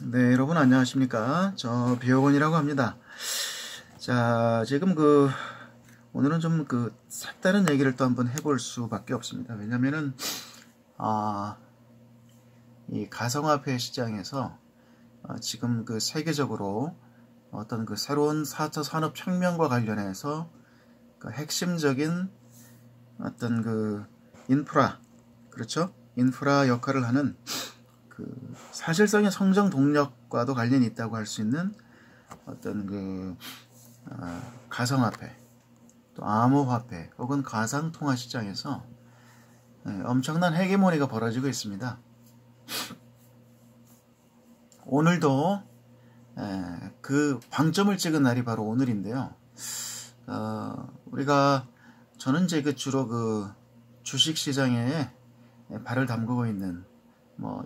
네, 여러분 안녕하십니까? 저 비어건이라고 합니다. 자, 지금 오늘은 좀 색다른 얘기를 또 한번 해볼 수밖에 없습니다. 왜냐면은, 이 가상화폐 시장에서 지금 세계적으로 어떤 새로운 4차 산업혁명과 관련해서 핵심적인 어떤 인프라, 그렇죠? 인프라 역할을 하는 사실상의 성장 동력과도 관련이 있다고 할 수 있는 어떤 가상화폐, 또 암호화폐 혹은 가상통화 시장에서 엄청난 헤게모니가 벌어지고 있습니다. 오늘도 그 방점을 찍은 날이 바로 오늘인데요. 저는 이제 주로 주식시장에 발을 담그고 있는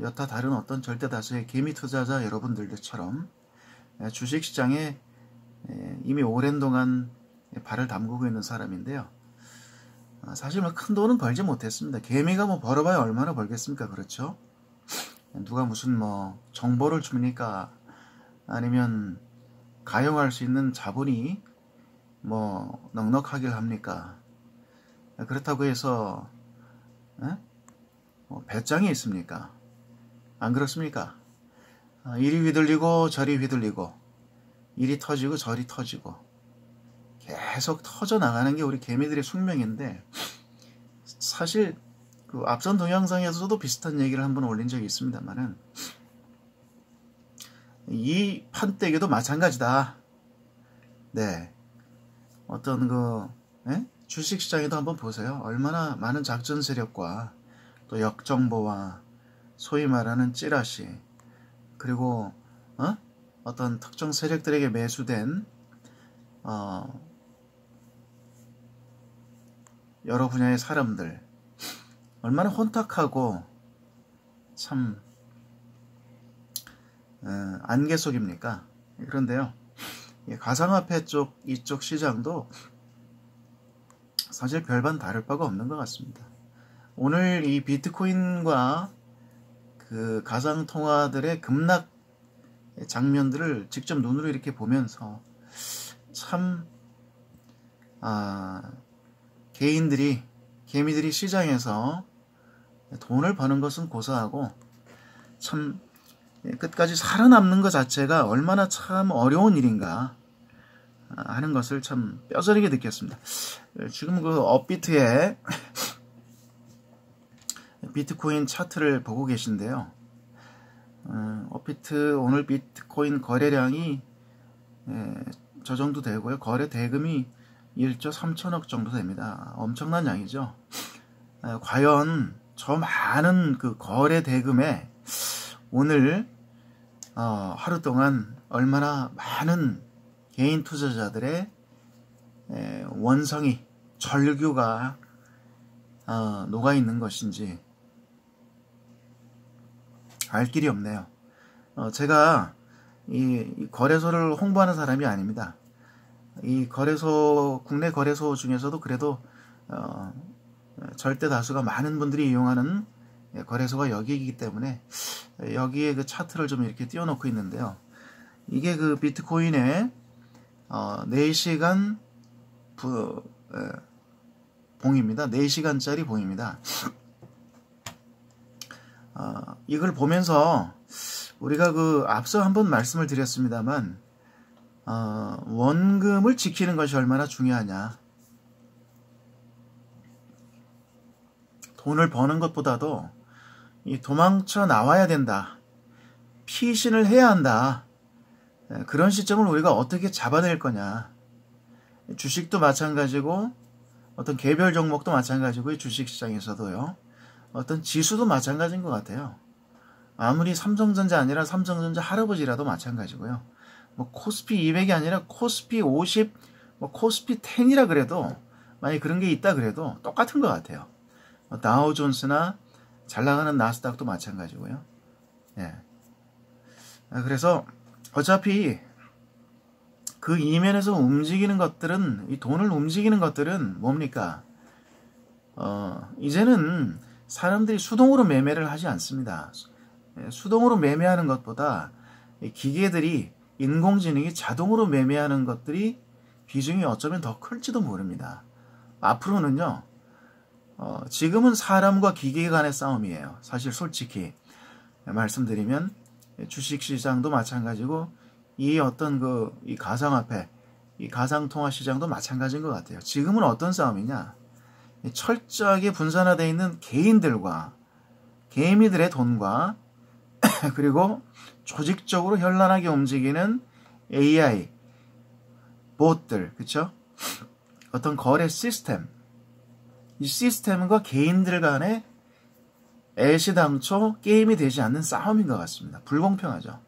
여타 다른 어떤 절대 다수의 개미 투자자 여러분들처럼 주식시장에 이미 오랜 동안 발을 담그고 있는 사람인데요. 사실 큰 돈은 벌지 못했습니다. 개미가 벌어봐야 얼마나 벌겠습니까? 그렇죠? 누가 무슨 정보를 줍니까? 아니면 가용할 수 있는 자본이 넉넉하길 합니까? 그렇다고 해서 배짱이 있습니까? 안 그렇습니까? 이리 휘둘리고 저리 휘둘리고 이리 터지고 저리 터지고 계속 터져나가는 게 우리 개미들의 숙명인데, 사실 앞선 동영상에서도 비슷한 얘기를 한번 올린 적이 있습니다만은 이 판때기도 마찬가지다. 네, 어떤 주식시장에도 한번 보세요. 얼마나 많은 작전 세력과 또 역정보와 소위 말하는 찌라시, 그리고 어떤 특정 세력들에게 매수된 여러 분야의 사람들, 얼마나 혼탁하고 참 안개 속입니까? 그런데요, 가상화폐 이쪽 시장도 사실 별반 다를 바가 없는 것 같습니다. 오늘 이 비트코인과 가상통화들의 급락 장면들을 직접 눈으로 이렇게 보면서 참 개미들이 시장에서 돈을 버는 것은 고사하고 참 끝까지 살아남는 것 자체가 얼마나 참 어려운 일인가 하는 것을 참 뼈저리게 느꼈습니다. 지금 업비트의 비트코인 차트를 보고 계신데요. 업비트 오늘 비트코인 거래량이 저 정도 되고요. 거래 대금이 1조 3천억 정도 됩니다. 엄청난 양이죠. 과연 저 많은 거래 대금에 오늘 하루 동안 얼마나 많은 개인 투자자들의 원성이, 절규가 녹아 있는 것인지 알 길이 없네요. 제가 이 거래소를 홍보하는 사람이 아닙니다. 이 국내 거래소 중에서도 그래도 절대 다수가 많은 분들이 이용하는 거래소가 여기이기 때문에 여기에 차트를 좀 이렇게 띄워놓고 있는데요. 이게 비트코인의 4시간 봉입니다. 4시간짜리 봉입니다. 이걸 보면서 우리가 앞서 한번 말씀을 드렸습니다만 원금을 지키는 것이 얼마나 중요하냐. 돈을 버는 것보다도 도망쳐 나와야 된다. 피신을 해야 한다. 그런 시점을 우리가 어떻게 잡아낼 거냐. 주식도 마찬가지고 어떤 개별 종목도 마찬가지고 주식시장에서도요. 어떤 지수도 마찬가지인 것 같아요. 아무리 삼성전자 아니라 삼성전자 할아버지라도 마찬가지고요. 코스피 200이 아니라 코스피 50, 코스피 10이라 그래도, 만약 그런 게 있다 그래도 똑같은 것 같아요. 다우존스나 잘 나가는 나스닥도 마찬가지고요. 예. 그래서 어차피 이면에서 움직이는 것들은, 이 돈을 움직이는 것들은 뭡니까? 이제는 사람들이 수동으로 매매를 하지 않습니다. 수동으로 매매하는 것보다 기계들이 인공지능이 자동으로 매매하는 것들이 비중이 어쩌면 더 클지도 모릅니다. 앞으로는요. 지금은 사람과 기계 간의 싸움이에요. 사실 솔직히 말씀드리면 주식시장도 마찬가지고 이 어떤 이 가상화폐, 이 가상통화 시장도 마찬가지인 것 같아요. 지금은 어떤 싸움이냐? 철저하게 분산화되어 있는 개인들과 개미들의 돈과 그리고 조직적으로 현란하게 움직이는 AI, 봇들, 그쵸? 어떤 거래 시스템, 이 시스템과 개인들 간의 애시당초 게임이 되지 않는 싸움인 것 같습니다. 불공평하죠.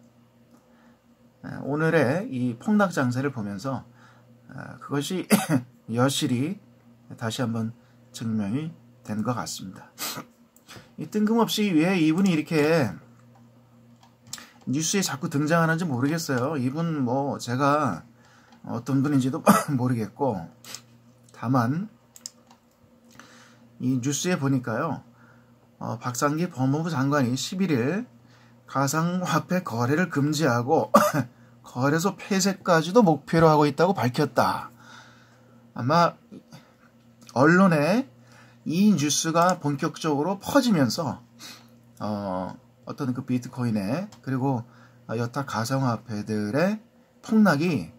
오늘의 이 폭락 장세를 보면서 그것이 여실히 다시 한번 증명이 된 것 같습니다. 이 뜬금없이 왜 이분이 이렇게 뉴스에 자꾸 등장하는지 모르겠어요. 이분 뭐 제가 어떤 분인지도 모르겠고, 다만 이 뉴스에 보니까요, 박상기 법무부 장관이 11일 가상화폐 거래를 금지하고 거래소 폐쇄까지도 목표로 하고 있다고 밝혔다. 아마 언론에 이 뉴스가 본격적으로 퍼지면서 어떤 그 비트코인에 그리고 여타 가상화폐들의 폭락이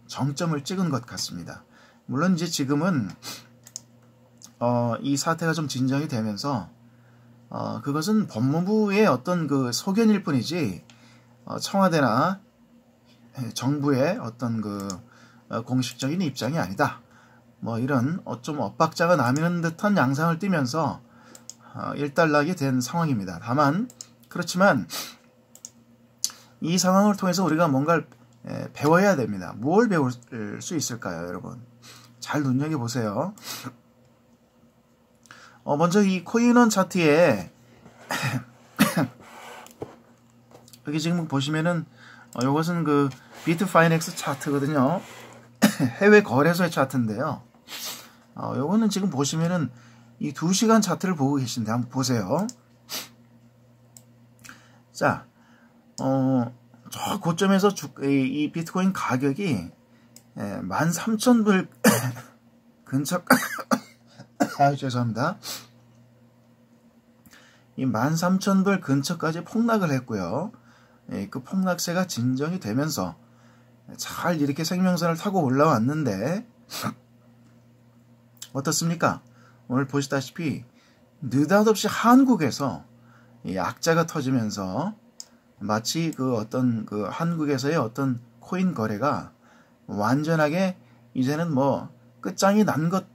정점을 찍은 것 같습니다. 물론 이제 지금은 이 사태가 좀 진정이 되면서 그것은 법무부의 어떤 그 소견일 뿐이지 청와대나 정부의 어떤 그 공식적인 입장이 아니다. 뭐 이런 좀 엇박자가 나는 듯한 양상을 띠면서 일단락이 된 상황입니다. 다만 그렇지만 이 상황을 통해서 우리가 뭔가를 배워야 됩니다. 뭘 배울 수 있을까요, 여러분? 잘 눈여겨보세요. 먼저 이 코인원 차트에 여기 지금 보시면은 이것은 그 비트파이넥스 차트거든요. 해외 거래소의 차트인데요. 요거는 지금 보시면은 이 2시간 차트를 보고 계신데 한번 보세요. 자, 저 고점에서 이 비트코인 가격이 13,000불 근처 죄송합니다. 이 13,000불 근처까지 폭락을 했고요. 그 폭락세가 진정이 되면서 잘 이렇게 생명선을 타고 올라왔는데 어떻습니까? 오늘 보시다시피 느닷없이 한국에서 이 악재가 터지면서 마치 그 어떤 그 한국에서의 어떤 코인 거래가 완전하게 이제는 뭐 끝장이 난 것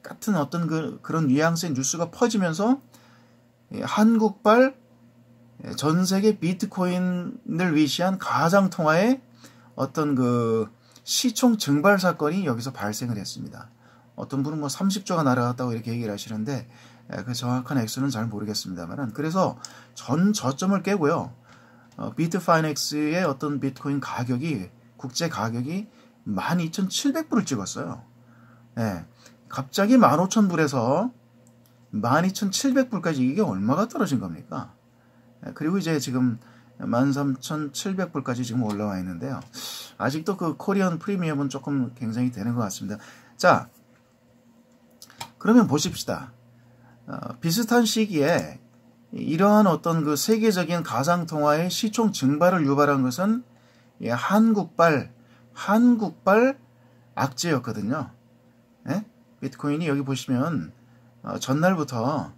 같은 어떤 그런 뉘앙스의 뉴스가 퍼지면서 한국발 전 세계 비트코인을 위시한 가상통화의 어떤 그 시총 증발 사건이 여기서 발생을 했습니다. 어떤 분은 뭐 30조가 날아갔다고 이렇게 얘기를 하시는데 그 정확한 액수는 잘 모르겠습니다만, 그래서 전 저점을 깨고요. 비트파이넥스의 어떤 비트코인 가격이 국제 가격이 12,700불을 찍었어요. 네. 갑자기 15,000불에서 12,700불까지 이게 얼마가 떨어진 겁니까? 그리고 이제 지금 13,700불까지 지금 올라와 있는데요. 아직도 그 코리안 프리미엄은 조금 굉장히 되는 것 같습니다. 자, 그러면 보십시다. 비슷한 시기에 이러한 어떤 그 세계적인 가상통화의 시총 증발을 유발한 것은 한국발 악재였거든요. 네? 비트코인이 여기 보시면 전날부터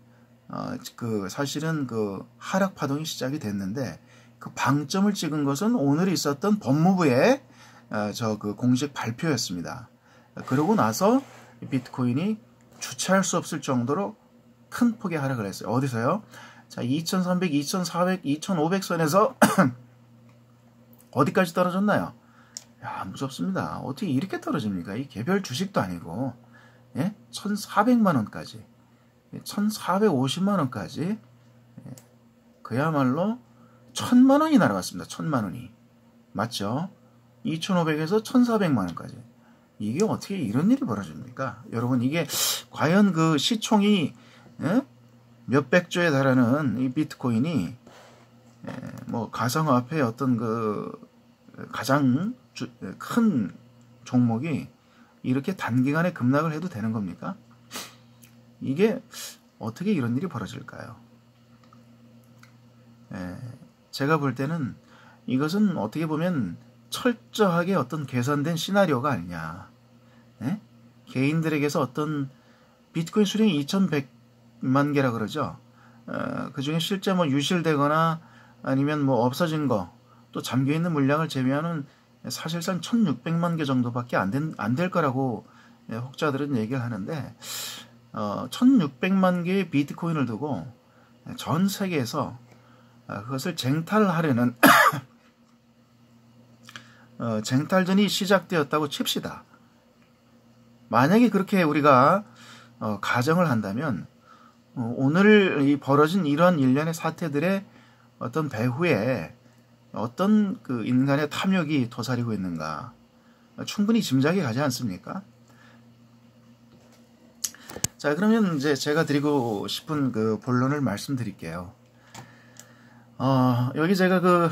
그 사실은 그 하락 파동이 시작이 됐는데 그 방점을 찍은 것은 오늘 있었던 법무부의 그 공식 발표였습니다. 그러고 나서 비트코인이 주체할 수 없을 정도로 큰 폭의 하락을 했어요. 어디서요? 자, 2,300, 2,400, 2,500선에서 어디까지 떨어졌나요? 야, 무섭습니다. 어떻게 이렇게 떨어집니까? 이 개별 주식도 아니고, 예? 1,400만원까지, 1,450만원까지, 예? 그야말로 1,000만원이 날아갔습니다. 1,000만원이. 맞죠? 2,500에서 1,400만원까지. 이게 어떻게 이런 일이 벌어집니까? 여러분, 이게 과연 그 시총이, 예? 몇백조에 달하는 이 비트코인이 뭐 가상화폐의 어떤 그 가장 큰 종목이 이렇게 단기간에 급락을 해도 되는 겁니까? 이게 어떻게 이런 일이 벌어질까요? 제가 볼 때는 이것은 어떻게 보면 철저하게 어떤 계산된 시나리오가 아니냐. 개인들에게서 어떤 비트코인 수량이 2100만 개라 그러죠. 그 중에 실제 뭐 유실되거나 아니면 뭐 없어진 거, 또 잠겨있는 물량을 제외하는 사실상 1600만 개 정도밖에 안 될 거라고 혹자들은 얘기를 하는데, 1600만 개의 비트코인을 두고 전 세계에서 그것을 쟁탈하려는 쟁탈전이 시작되었다고 칩시다. 만약에 그렇게 우리가 가정을 한다면 오늘 이 벌어진 이런 일련의 사태들의 어떤 배후에 어떤 그 인간의 탐욕이 도사리고 있는가 충분히 짐작이 가지 않습니까? 자, 그러면 이제 제가 드리고 싶은 그 본론을 말씀드릴게요. 여기 제가 그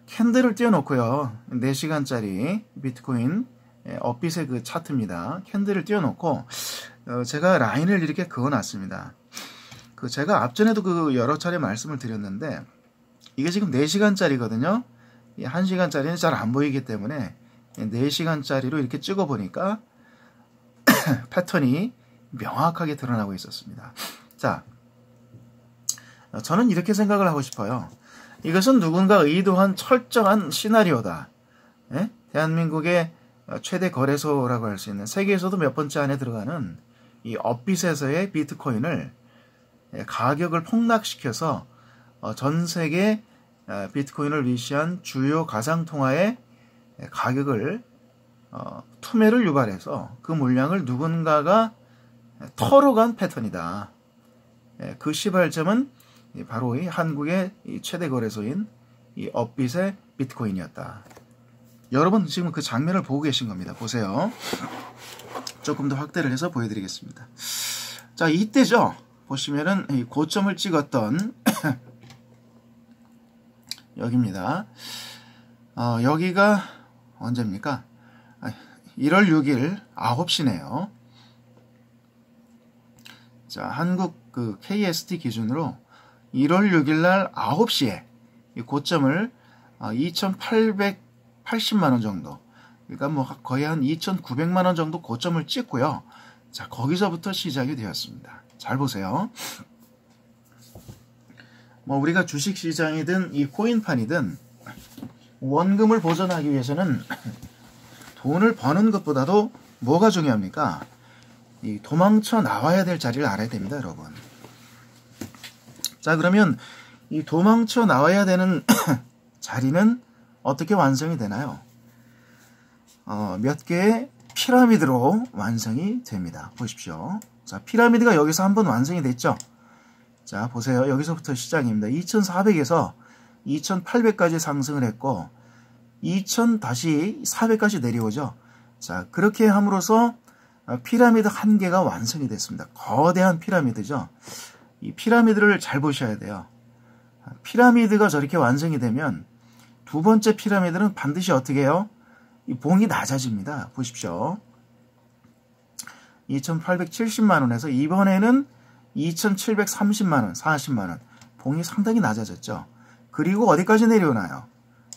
캔들을 띄워놓고요. 4시간짜리 비트코인 업빗의 그 차트입니다. 캔들을 띄워놓고 제가 라인을 이렇게 그어놨습니다. 그 제가 앞전에도 그 여러 차례 말씀을 드렸는데 이게 지금 4시간짜리거든요. 1시간짜리는 잘 안 보이기 때문에 4시간짜리로 이렇게 찍어보니까 패턴이 명확하게 드러나고 있었습니다. 자, 저는 이렇게 생각을 하고 싶어요. 이것은 누군가 의도한 철저한 시나리오다. 대한민국의 최대 거래소라고 할 수 있는 세계에서도 몇 번째 안에 들어가는 이 업빗에서의 비트코인을 가격을 폭락시켜서 전 세계 비트코인을 위시한 주요 가상통화의 가격을 투매를 유발해서 그 물량을 누군가가 털어간 패턴이다. 그 시발점은 바로 이 한국의 최대 거래소인 이 업빗의 비트코인이었다. 여러분 지금 그 장면을 보고 계신 겁니다. 보세요. 조금 더 확대를 해서 보여드리겠습니다. 자, 이때죠. 보시면은 이 고점을 찍었던 여기입니다. 여기가 언제입니까? 1월 6일 9시네요. 자, 한국 그 KST 기준으로 1월 6일 날 9시에 이 고점을 2,880만 원 정도, 그러니까 뭐 거의 한 2,900만 원 정도 고점을 찍고요. 자, 거기서부터 시작이 되었습니다. 잘 보세요. 뭐 우리가 주식 시장이든 이 코인판이든 원금을 보존하기 위해서는 돈을 버는 것보다도 뭐가 중요합니까? 이 도망쳐 나와야 될 자리를 알아야 됩니다, 여러분. 자, 그러면 이 도망쳐 나와야 되는 자리는 어떻게 완성이 되나요? 몇 개의 피라미드로 완성이 됩니다. 보십시오. 자, 피라미드가 여기서 한번 완성이 됐죠? 자, 보세요. 여기서부터 시작입니다. 2,400에서 2,800까지 상승을 했고 2,000 다시 400까지 내려오죠. 자, 그렇게 함으로써 피라미드 한 개가 완성이 됐습니다. 거대한 피라미드죠. 이 피라미드를 잘 보셔야 돼요. 피라미드가 저렇게 완성이 되면 두 번째 피라미드는 반드시 어떻게 해요? 이 봉이 낮아집니다. 보십시오. 2,870만 원에서 이번에는 2,730만 원, 40만 원. 봉이 상당히 낮아졌죠. 그리고 어디까지 내려오나요?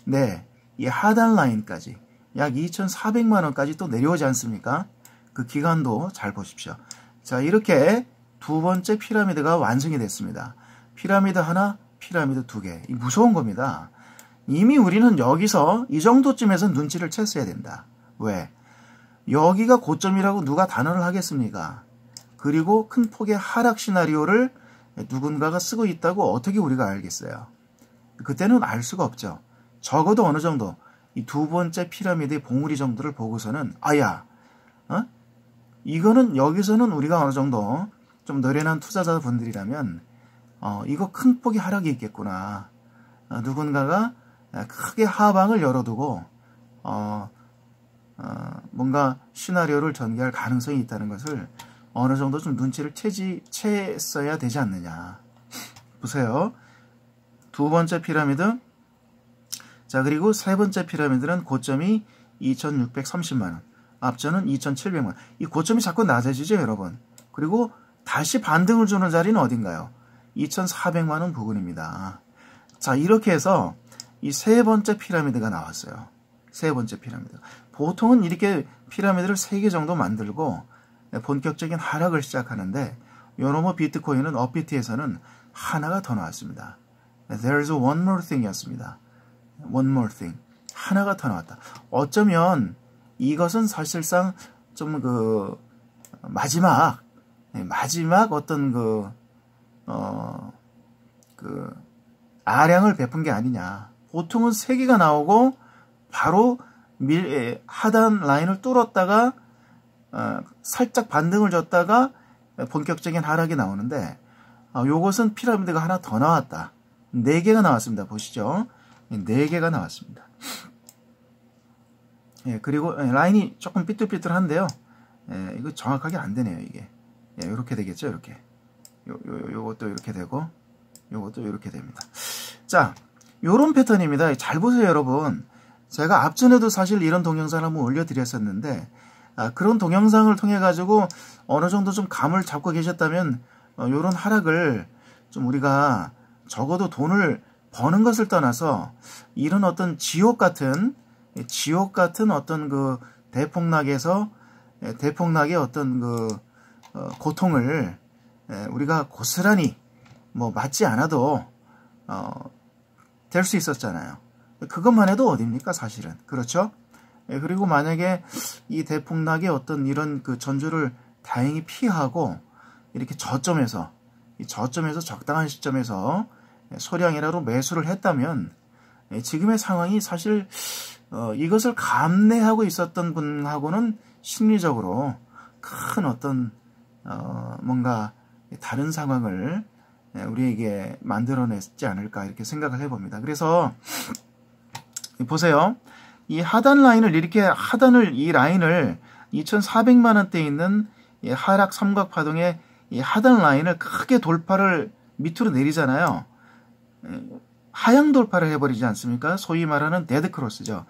네, 이 하단 라인까지 약 2,400만 원까지 또 내려오지 않습니까? 그 기간도 잘 보십시오. 자, 이렇게 두 번째 피라미드가 완성이 됐습니다. 피라미드 하나, 피라미드 두 개. 이 무서운 겁니다. 이미 우리는 여기서 이 정도쯤에서 눈치를 챘어야 된다. 왜? 여기가 고점이라고 누가 단언을 하겠습니까? 그리고 큰 폭의 하락 시나리오를 누군가가 쓰고 있다고 어떻게 우리가 알겠어요? 그때는 알 수가 없죠. 적어도 어느 정도 이 두 번째 피라미드의 봉우리 정도를 보고서는 아야, 이거는 여기서는 우리가 어느 정도 좀 노련한 투자자분들이라면 이거 큰 폭의 하락이 있겠구나. 누군가가 크게 하방을 열어두고 뭔가 시나리오를 전개할 가능성이 있다는 것을 어느 정도 좀 눈치를 챘어야 되지 않느냐. 보세요. 두 번째 피라미드. 자, 그리고 세 번째 피라미드는 고점이 2,630만 원. 앞전은 2,700만 원. 이 고점이 자꾸 낮아지죠, 여러분. 그리고 다시 반등을 주는 자리는 어딘가요? 2,400만 원 부근입니다. 자, 이렇게 해서 이 세 번째 피라미드가 나왔어요. 세 번째 피라미드. 보통은 이렇게 피라미드를 3개 정도 만들고 본격적인 하락을 시작하는데, 요노모 비트코인은 업비트에서는 하나가 더 나왔습니다. There's one more thing 이었습니다. one more thing. 하나가 더 나왔다. 어쩌면 이것은 사실상 좀 마지막 어떤 아량을 베푼 게 아니냐. 보통은 3개가 나오고 바로 하단 라인을 뚫었다가 살짝 반등을 줬다가 본격적인 하락이 나오는데, 요것은 피라미드가 하나 더 나왔다. 4개가 나왔습니다. 보시죠. 4개가 나왔습니다. 예, 그리고 라인이 조금 삐뚤삐뚤한데요. 예, 이거 정확하게 안 되네요, 이게. 예, 이렇게 되겠죠, 이렇게. 요것도 이렇게 되고, 요것도 이렇게 됩니다. 자, 요런 패턴입니다. 잘 보세요, 여러분. 제가 앞전에도 사실 이런 동영상을 한번 올려드렸었는데, 그런 동영상을 통해 가지고 어느 정도 좀 감을 잡고 계셨다면, 요런 하락을 좀 우리가 적어도 돈을 버는 것을 떠나서 이런 어떤 지옥 같은 어떤 대폭락의 어떤 고통을 우리가 고스란히 맞지 않아도 될 수 있었잖아요. 그것만 해도 어딥니까, 사실은. 그렇죠? 그리고 만약에 이 대폭락의 어떤 이런 전조를 다행히 피하고 이렇게 저점에서 적당한 시점에서 소량이라도 매수를 했다면, 지금의 상황이 사실 이것을 감내하고 있었던 분하고는 심리적으로 큰 어떤 뭔가 다른 상황을 우리에게 만들어냈지 않을까, 이렇게 생각을 해봅니다. 그래서 보세요. 이 하단 라인을 이 라인을 2,400만 원대에 있는 이 하락 삼각 파동의 이 하단 라인을 크게 돌파를 밑으로 내리잖아요. 하향 돌파를 해버리지 않습니까? 소위 말하는 데드 크로스죠.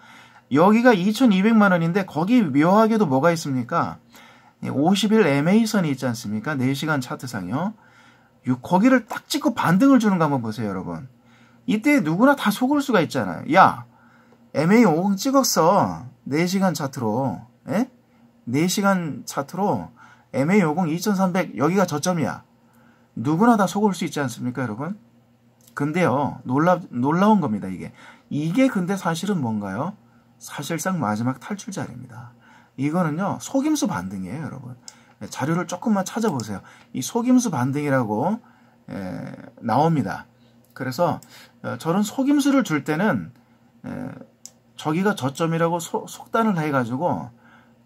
여기가 2,200만 원인데 거기 묘하게도 뭐가 있습니까? 50일 MA선이 있지 않습니까? 4시간 차트상이요. 거기를 딱 찍고 반등을 주는 거 한번 보세요, 여러분. 이때 누구나 다 속을 수가 있잖아요. 야, MA50 찍었어. 4시간 차트로. 4시간 차트로 MA50 2300 여기가 저점이야. 누구나 다 속을 수 있지 않습니까, 여러분? 근데요, 놀라운 겁니다, 이게. 이게 근데 사실은 뭔가요? 사실상 마지막 탈출 자리입니다. 이거는요, 속임수 반등이에요, 여러분. 자료를 조금만 찾아보세요. 이 속임수 반등이라고 나옵니다. 그래서 저런 속임수를 줄 때는 저기가 저점이라고 속단을 해가지고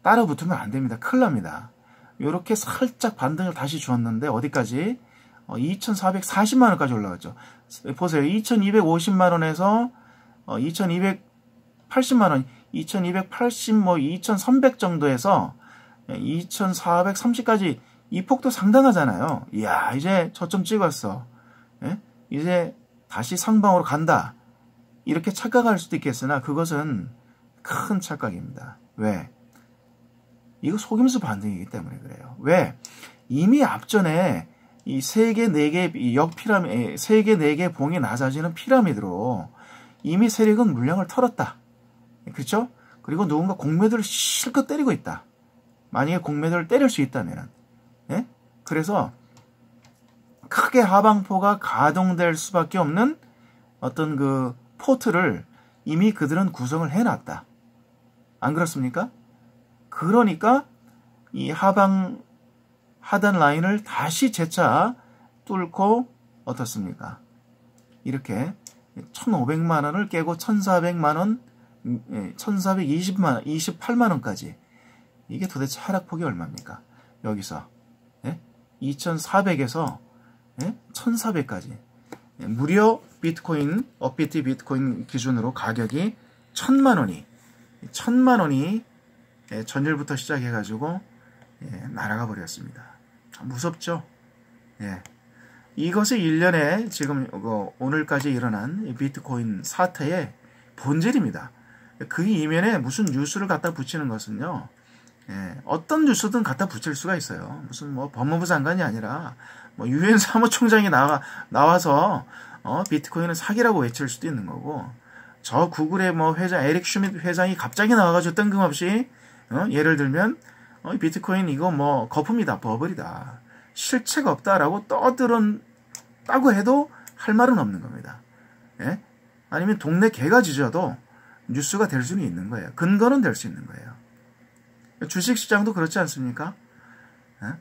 따라 붙으면 안 됩니다. 큰일 납니다. 이렇게 살짝 반등을 다시 주었는데 어디까지? 2,440만 원까지 올라갔죠. 보세요. 2,250만 원에서 2,280만 원, 2,280, 2,300 정도에서 2,430까지 이 폭도 상당하잖아요. 이야, 이제 저점 찍었어. 이제 다시 상방으로 간다. 이렇게 착각할 수도 있겠으나 그것은 큰 착각입니다. 왜? 이거 속임수 반등이기 때문에 그래요. 왜? 이미 앞전에 이 3개, 4개 역피라미드, 3개, 4개 봉이 낮아지는 피라미드로 이미 세력은 물량을 털었다. 그렇죠? 그리고 누군가 공매도를 실컷 때리고 있다. 만약에 공매도를 때릴 수 있다면은. 그래서 크게 하방포가 가동될 수밖에 없는 어떤 포트를 이미 그들은 구성을 해놨다. 안 그렇습니까? 그러니까 이 하단 라인을 다시 재차 뚫고 어떻습니까? 이렇게 1,500만 원을 깨고 1,400만 원, 1,428만 원까지. 이게 도대체 하락폭이 얼마입니까? 여기서 2,400에서 1,400까지. 무려 비트코인, 업비트 비트코인 기준으로 가격이 1,000만 원이 전일부터 시작해가지고 날아가 버렸습니다. 참 무섭죠? 이것이 일련의 지금 오늘까지 일어난 이 비트코인 사태의 본질입니다. 그 이면에 무슨 뉴스를 갖다 붙이는 것은요, 어떤 뉴스든 갖다 붙일 수가 있어요. 무슨 뭐 법무부 장관이 아니라 뭐 유엔 사무총장이 나와서 비트코인은 사기라고 외칠 수도 있는 거고, 저 구글의 뭐 회장 에릭 슈밋 회장이 갑자기 나와가지고 뜬금없이 예를 들면 비트코인 이거 뭐 거품이다, 버블이다, 실체가 없다라고 떠들었다고 해도 할 말은 없는 겁니다. 예? 아니면 동네 개가 짖어도 뉴스가 될 수는 있는 거예요. 근거는 될 수 있는 거예요. 주식시장도 그렇지 않습니까?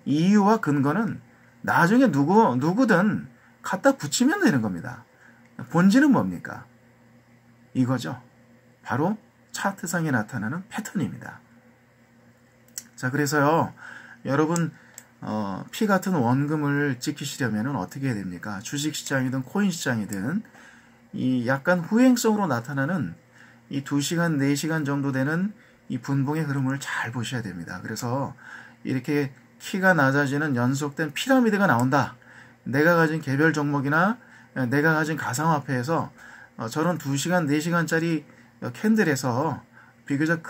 이유와 근거는 나중에 누구든 갖다 붙이면 되는 겁니다. 본질은 뭡니까? 이거죠. 바로 차트상에 나타나는 패턴입니다. 자, 그래서요, 여러분, 피 같은 원금을 지키시려면 어떻게 해야 됩니까? 주식시장이든 코인시장이든 이 약간 후행성으로 나타나는 이 2시간, 4시간 정도 되는 이 분봉의 흐름을 잘 보셔야 됩니다. 그래서 이렇게 키가 낮아지는 연속된 피라미드가 나온다. 내가 가진 개별 종목이나 내가 가진 가상화폐에서 저런 2시간, 4시간짜리 캔들에서 비교적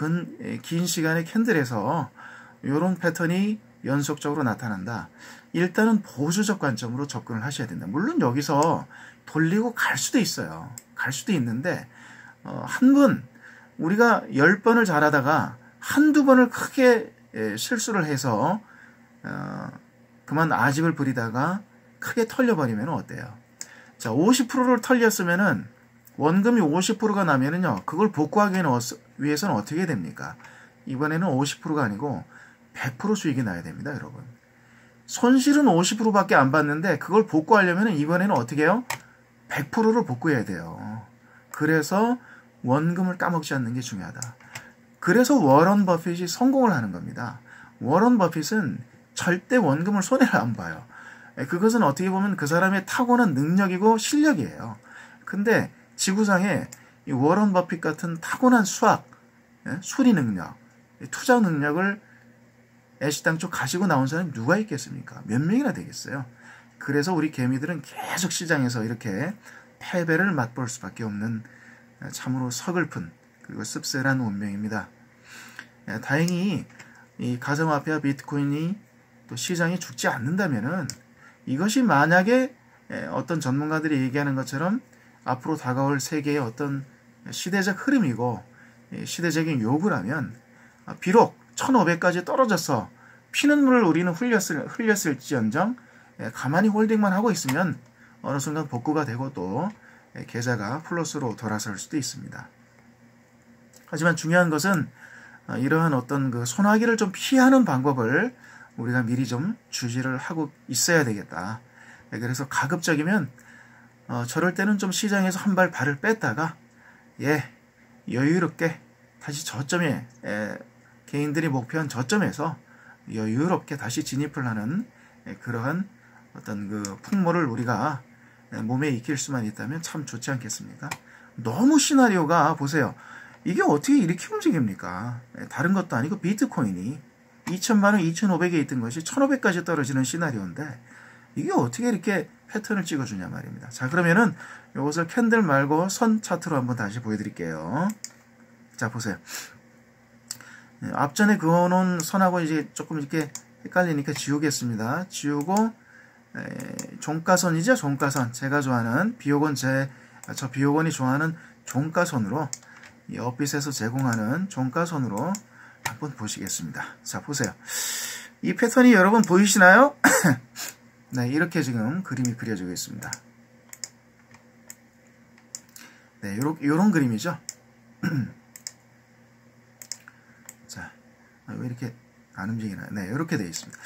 긴 시간의 캔들에서 이런 패턴이 연속적으로 나타난다. 일단은 보수적 관점으로 접근을 하셔야 된다. 물론 여기서 돌리고 갈 수도 있어요. 갈 수도 있는데 우리가 10번을 잘하다가 한두 번을 크게 실수를 해서 그만 아집을 부리다가 크게 털려버리면 어때요? 자, 50%를 털렸으면은 원금이 50%가 나면은요, 그걸 복구하기 위해서는 어떻게 됩니까? 이번에는 50%가 아니고 100% 수익이 나야 됩니다, 여러분. 손실은 50%밖에 안 받는데 그걸 복구하려면 이번에는 어떻게 해요? 100%를 복구해야 돼요. 그래서 원금을 까먹지 않는 게 중요하다. 그래서 워런 버핏이 성공을 하는 겁니다. 워런 버핏은 절대 원금을 손해를 안 봐요. 그것은 어떻게 보면 그 사람의 타고난 능력이고 실력이에요. 근데 지구상에 이 워런 버핏 같은 타고난 수리 능력, 투자 능력을 애시당초 가지고 나온 사람이 누가 있겠습니까? 몇 명이나 되겠어요. 그래서 우리 개미들은 계속 시장에서 이렇게 패배를 맛볼 수밖에 없는 참으로 서글픈 그리고 씁쓸한 운명입니다. 다행히 이 가상화폐와 비트코인이 또 시장이 죽지 않는다면은 이것이 만약에 어떤 전문가들이 얘기하는 것처럼 앞으로 다가올 세계의 어떤 시대적 흐름이고 시대적인 요구라면 비록 1500까지 떨어져서 피눈물을 우리는 흘렸을지언정 가만히 홀딩만 하고 있으면 어느 순간 복구가 되고 또 계좌가 플러스로 돌아설 수도 있습니다. 하지만 중요한 것은 이러한 어떤 그 소나기를 좀 피하는 방법을 우리가 미리 좀 주시를 하고 있어야 되겠다. 그래서 가급적이면 저럴 때는 좀 시장에서 한 발을 뺐다가 여유롭게 다시 저점에 개인들이 목표한 저점에서 여유롭게 다시 진입을 하는 그러한 어떤 그 풍모를 우리가 몸에 익힐 수만 있다면 참 좋지 않겠습니까? 너무 시나리오가 보세요. 이게 어떻게 이렇게 움직입니까? 다른 것도 아니고 비트코인이 2,000만 원, 2,500에 있던 것이 1,500까지 떨어지는 시나리오인데 이게 어떻게 이렇게 패턴을 찍어주냐 말입니다. 자, 그러면은 이것을 캔들 말고 선 차트로 한번 다시 보여드릴게요. 자, 보세요. 앞전에 그어놓은 선하고 이제 조금 이렇게 헷갈리니까 지우겠습니다. 지우고 종가선이죠. 종가선. 제가 좋아하는 비오건 저 비오건이 좋아하는 종가선으로 이 업빗에서 제공하는 종가선으로 한번 보시겠습니다. 자, 보세요. 이 패턴이 여러분 보이시나요? 네, 이렇게 지금 그림이 그려지고 있습니다. 네, 요런 그림이죠. 자, 왜 이렇게 안 움직이나요? 네, 이렇게 되어 있습니다.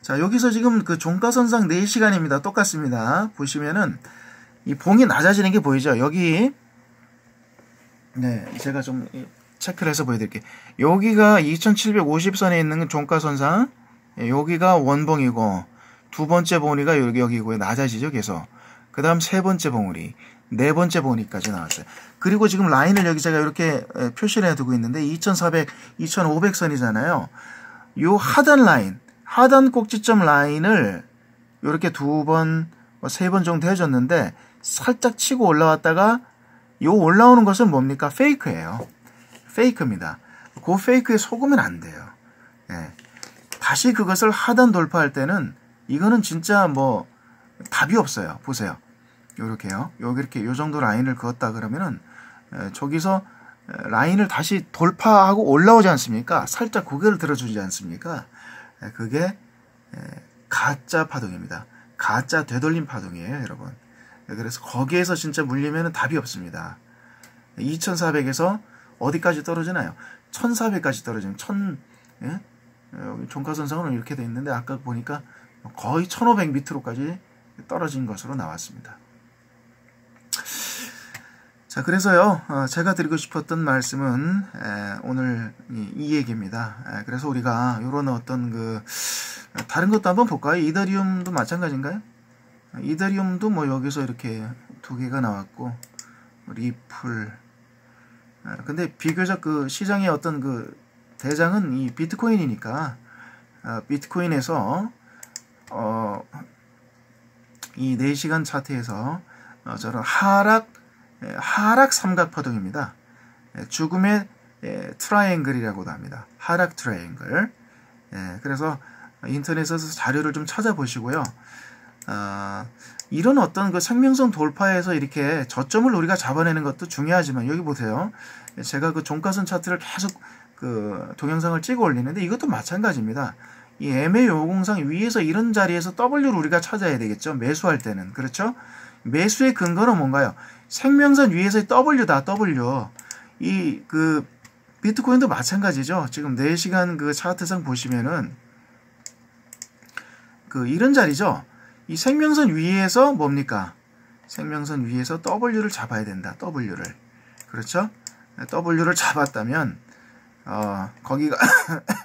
자, 여기서 지금 그 종가선상 4시간입니다. 똑같습니다. 보시면은 이 봉이 낮아지는 게 보이죠? 여기 네, 제가 좀 체크를 해서 보여드릴게요. 여기가 2750선에 있는 종가선상, 여기가 원봉이고 두 번째 봉우리가 여기고요. 낮아지죠, 계속. 그 다음 세 번째 봉우리, 네 번째 봉우리까지 나왔어요. 그리고 지금 라인을 여기 제가 이렇게 표시를 해두고 있는데 2400, 2500선이잖아요. 요 하단 라인, 하단 꼭지점 라인을 이렇게 두 번 3번 정도 해줬는데 살짝 치고 올라왔다가 요 올라오는 것은 뭡니까? 페이크예요. 페이크입니다. 그 페이크에 속으면 안 돼요. 예. 다시 그것을 하단 돌파할 때는 이거는 진짜 뭐 답이 없어요. 보세요. 요렇게요. 이렇게 요 정도 라인을 그었다 그러면은 저기서 라인을 다시 돌파하고 올라오지 않습니까? 살짝 고개를 들어주지 않습니까? 그게 가짜 파동입니다. 가짜 되돌림 파동이에요, 여러분. 그래서 거기에서 진짜 물리면 답이 없습니다. 2400에서 어디까지 떨어지나요? 1400까지 떨어지면 여기 종가선상은 이렇게 돼 있는데 아까 보니까 거의 1500 밑으로까지 떨어진 것으로 나왔습니다. 자, 그래서요, 제가 드리고 싶었던 말씀은 오늘 이 얘기입니다. 그래서 우리가 이런 어떤 다른 것도 한번 볼까요? 이더리움도 마찬가지인가요? 이더리움도 뭐 여기서 이렇게 2개가 나왔고, 리플. 근데 비교적 그 시장의 어떤 대장은 이 비트코인이니까, 비트코인에서, 이 4시간 차트에서 저런 하락 삼각파동입니다. 죽음의 트라이앵글이라고도 합니다. 하락 트라이앵글. 그래서 인터넷에서 자료를 좀 찾아보시고요. 이런 어떤 생명성 돌파에서 이렇게 저점을 우리가 잡아내는 것도 중요하지만 여기 보세요. 제가 종가선 차트를 계속 동영상을 찍어 올리는데 이것도 마찬가지입니다. 이 MA503 위에서 이런 자리에서 W를 우리가 찾아야 되겠죠. 매수할 때는. 그렇죠? 매수의 근거는 뭔가요? 생명선 위에서의 W다, W. 비트코인도 마찬가지죠. 지금 4시간 차트상 보시면은, 이런 자리죠. 이 생명선 위에서 뭡니까? 생명선 위에서 W를 잡아야 된다, W를. 그렇죠? W를 잡았다면, 거기가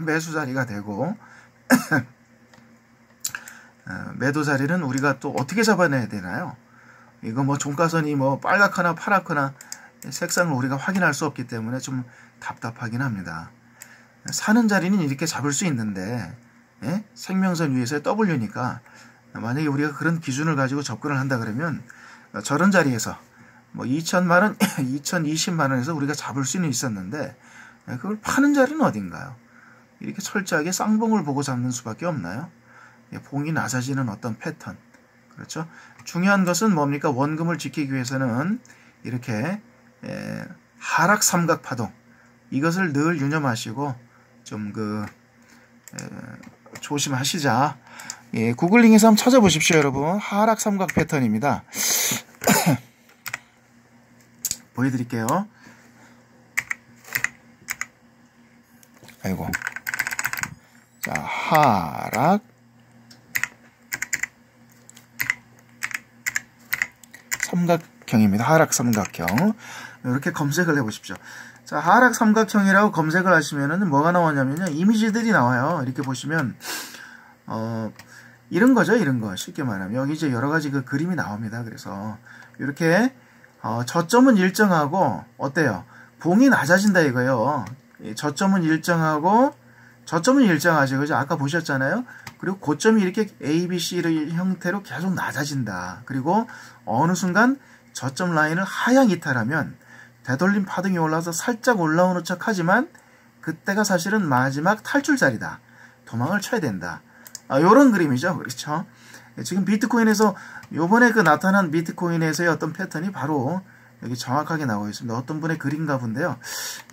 매수 자리가 되고, 매도 자리는 우리가 또 어떻게 잡아내야 되나요? 이거 뭐 종가선이 뭐 빨갛거나 파랗거나 색상을 우리가 확인할 수 없기 때문에 좀 답답하긴 합니다. 사는 자리는 이렇게 잡을 수 있는데 생명선 위에서의 W니까 만약에 우리가 그런 기준을 가지고 접근을 한다 그러면 저런 자리에서 뭐 2천만 원, 2,020만 원에서 우리가 잡을 수는 있었는데 그걸 파는 자리는 어딘가요? 이렇게 철저하게 쌍봉을 보고 잡는 수밖에 없나요? 봉이 낮아지는 어떤 패턴. 그렇죠? 중요한 것은 뭡니까? 원금을 지키기 위해서는 이렇게 하락 삼각 파동 이것을 늘 유념하시고 좀 조심하시자. 구글링에서 한번 찾아보십시오, 여러분. 하락 삼각 패턴입니다. 보여드릴게요. 아이고. 자, 하락 삼각형입니다. 하락 삼각형. 이렇게 검색을 해보십시오. 자, 하락 삼각형이라고 검색을 하시면은 뭐가 나오냐면요. 이미지들이 나와요. 이렇게 보시면, 이런 거죠. 이런 거. 쉽게 말하면. 여기 이제 여러 가지 그림이 나옵니다. 그래서, 이렇게, 저점은 일정하고, 어때요? 봉이 낮아진다 이거예요. 저점은 일정하고, 저점은 일정하죠. 그죠? 아까 보셨잖아요. 그리고 고점이 이렇게 A, B, C 형태로 계속 낮아진다. 그리고 어느 순간 저점 라인을 하향 이탈하면 되돌림 파동이 올라와서 살짝 올라오는 척 하지만 그때가 사실은 마지막 탈출 자리다. 도망을 쳐야 된다. 요런 그림이죠. 그렇죠? 지금 비트코인에서 요번에 나타난 비트코인에서의 어떤 패턴이 바로 여기 정확하게 나오고 있습니다. 어떤 분의 글인가 본데요.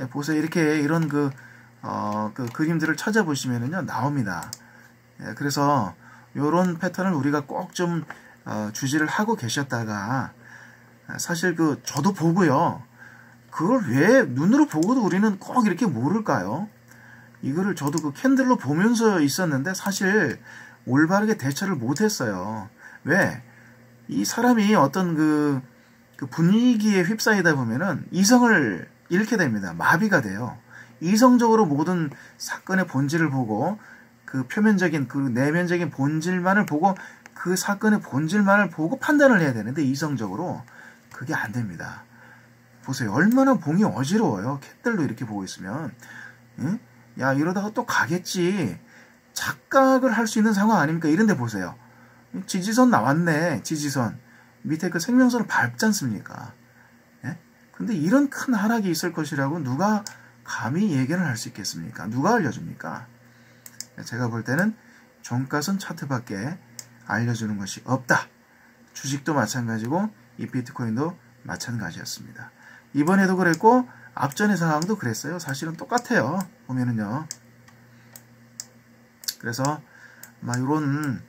보세요. 이렇게 이런 그림들을 찾아보시면은요, 나옵니다. 그래서 요런 패턴을 우리가 꼭 좀 주시를 하고 계셨다가 사실 저도 보고요. 그걸 왜 눈으로 보고도 우리는 꼭 이렇게 모를까요? 이거를 저도 캔들로 보면서 있었는데 사실 올바르게 대처를 못했어요. 왜? 이 사람이 어떤 그 분위기에 휩싸이다 보면은 이성을 잃게 됩니다. 마비가 돼요. 이성적으로 모든 사건의 본질을 보고 표면적인 내면적인 본질만을 보고 그 사건의 본질만을 보고 판단을 해야 되는데 이성적으로 그게 안 됩니다. 보세요. 얼마나 봉이 어지러워요. 캣들로 이렇게 보고 있으면. 응? 야, 이러다가 또 가겠지. 착각을 할 수 있는 상황 아닙니까? 이런데 보세요. 지지선 나왔네. 지지선. 밑에 그 생명선을 밟지 않습니까? 예? 근데 이런 큰 하락이 있을 것이라고 누가 감히 예견을 할 수 있겠습니까? 누가 알려줍니까? 제가 볼 때는 종가선 차트밖에 알려주는 것이 없다. 주식도 마찬가지고 이 비트코인도 마찬가지였습니다. 이번에도 그랬고 앞전의 상황도 그랬어요. 사실은 똑같아요. 보면은요. 그래서 막 이런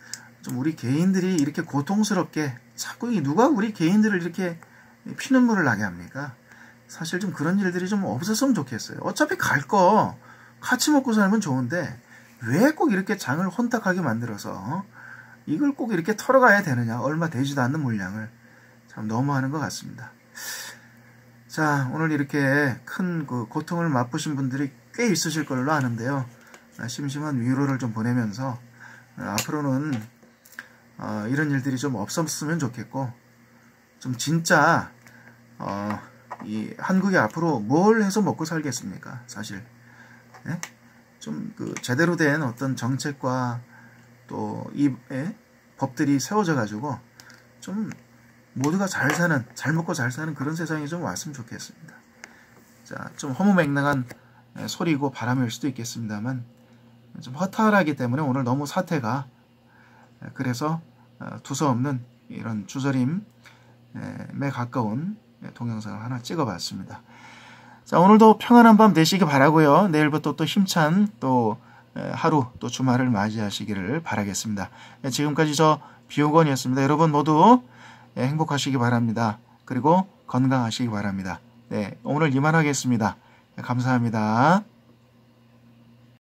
좀 우리 개인들이 이렇게 고통스럽게 자꾸 누가 우리 개인들을 이렇게 피눈물을 나게 합니까? 사실 좀 그런 일들이 좀 없었으면 좋겠어요. 어차피 갈 거 같이 먹고 살면 좋은데 왜 꼭 이렇게 장을 혼탁하게 만들어서 이걸 꼭 이렇게 털어가야 되느냐. 얼마 되지도 않는 물량을. 참 너무하는 것 같습니다. 자, 오늘 이렇게 큰 그 고통을 맛보신 분들이 꽤 있으실 걸로 아는데요. 심심한 위로를 좀 보내면서 앞으로는 이런 일들이 좀 없었으면 좋겠고, 좀 진짜 이 한국이 앞으로 뭘 해서 먹고 살겠습니까? 사실 네? 좀 그 제대로 된 어떤 정책과 또 이 법들이 세워져 가지고 좀 모두가 잘 사는, 잘 먹고 잘 사는 그런 세상이 좀 왔으면 좋겠습니다. 자, 좀 허무맹랑한 소리고 바람일 수도 있겠습니다만 좀 허탈하기 때문에 오늘 너무 사태가 그래서 두서없는 이런 주저림에 가까운 동영상을 하나 찍어봤습니다. 자, 오늘도 평안한 밤 되시기 바라고요. 내일부터 또 힘찬 또 하루 또 주말을 맞이하시기를 바라겠습니다. 지금까지 저 비용건이었습니다. 여러분 모두 행복하시기 바랍니다. 그리고 건강하시기 바랍니다. 네, 오늘 이만하겠습니다. 감사합니다.